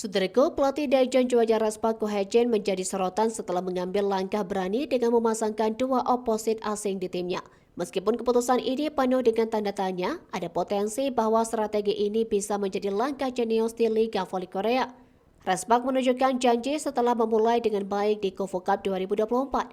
Sudrako, pelatih Daejeon Juwaja Raspak Ko Hae-jin menjadi sorotan setelah mengambil langkah berani dengan memasangkan dua oposit asing di timnya. Meskipun keputusan ini penuh dengan tanda tanya, ada potensi bahwa strategi ini bisa menjadi langkah jenius di Liga Voli Korea. Raspak menunjukkan janji setelah memulai dengan baik di KOFO Cup 2024.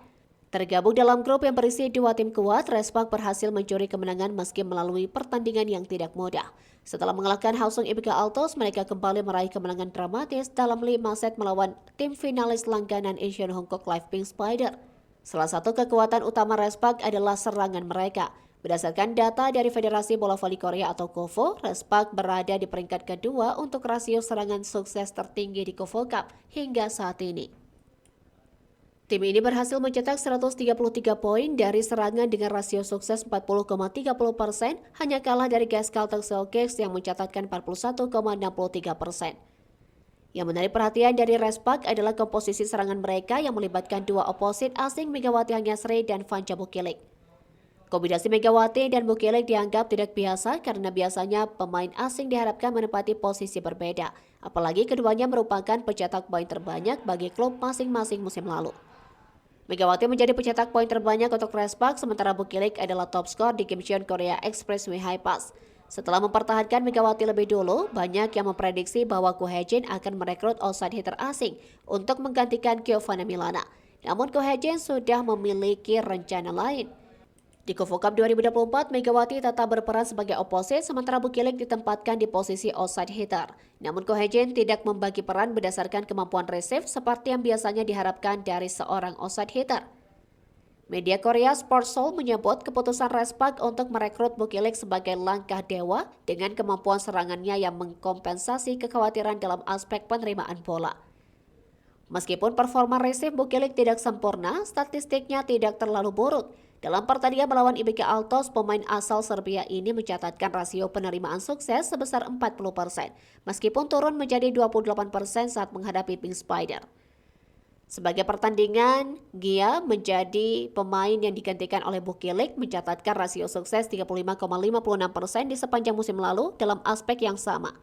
Tergabung dalam grup yang berisi dua tim kuat, Raspak berhasil mencuri kemenangan meski melalui pertandingan yang tidak mudah. Setelah mengalahkan Hwasong Ibika Altos, mereka kembali meraih kemenangan dramatis dalam 5 set melawan tim finalis langganan Asian Hong Kong Live Pink Spider. Salah satu kekuatan utama Raspak adalah serangan mereka. Berdasarkan data dari Federasi Bola Voli Korea atau KOFO, Raspak berada di peringkat kedua untuk rasio serangan sukses tertinggi di KOFO Cup hingga saat ini. Tim ini berhasil mencetak 133 poin dari serangan dengan rasio sukses 40,30%, hanya kalah dari Gaskell Celtics yang mencatatkan 41,63%. Yang menarik perhatian dari Raspak adalah komposisi serangan mereka yang melibatkan dua oposit asing Megawati Hangyasri dan Vanca Bukilik. Kombinasi Megawati dan Bukilik dianggap tidak biasa karena biasanya pemain asing diharapkan menempati posisi berbeda, apalagi keduanya merupakan pencetak poin terbanyak bagi klub masing-masing musim lalu. Megawati menjadi pencetak poin terbanyak untuk Raspak, sementara Bukilik adalah top skor di Kimcheon Korea Expressway High Pass. Setelah mempertahankan Megawati lebih dulu, banyak yang memprediksi bahwa Ko Hae-jin akan merekrut outside hitter asing untuk menggantikan Giovanna Milana. Namun Ko Hae-jin sudah memiliki rencana lain. Di KOFO Cup 2024, Megawati tetap berperan sebagai oposit, sementara Bukilik ditempatkan di posisi outside hitter. Namun Ko Hae-jin tidak membagi peran berdasarkan kemampuan receive seperti yang biasanya diharapkan dari seorang outside hitter. Media Korea Sports Seoul menyebut keputusan Raspak untuk merekrut Bukilik sebagai langkah dewa dengan kemampuan serangannya yang mengkompensasi kekhawatiran dalam aspek penerimaan bola. Meskipun performa receive Bukilik tidak sempurna, statistiknya tidak terlalu buruk. Dalam pertandingan melawan Ibika Altos, pemain asal Serbia ini mencatatkan rasio penerimaan sukses sebesar 40%, meskipun turun menjadi 28% saat menghadapi Pink Spider. Sebagai pertandingan, Gia menjadi pemain yang digantikan oleh Bukilik mencatatkan rasio sukses 35,56% di sepanjang musim lalu dalam aspek yang sama.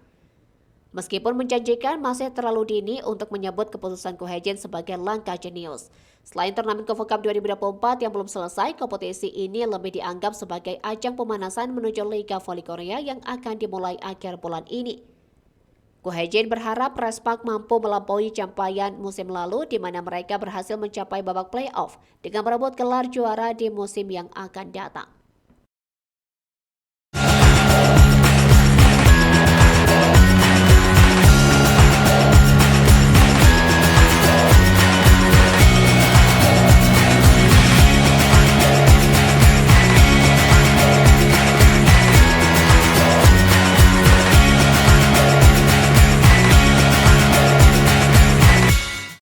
Meskipun menjanjikan, masih terlalu dini untuk menyebut keputusan Ko Hae-jin sebagai langkah jenius. Selain turnamen KOFO Cup 2024 yang belum selesai, kompetisi ini lebih dianggap sebagai ajang pemanasan menuju Liga Voli Korea yang akan dimulai akhir bulan ini. Ko Hae-jin berharap Raspak mampu melampaui capaian musim lalu di mana mereka berhasil mencapai babak playoff dengan merebut gelar juara di musim yang akan datang.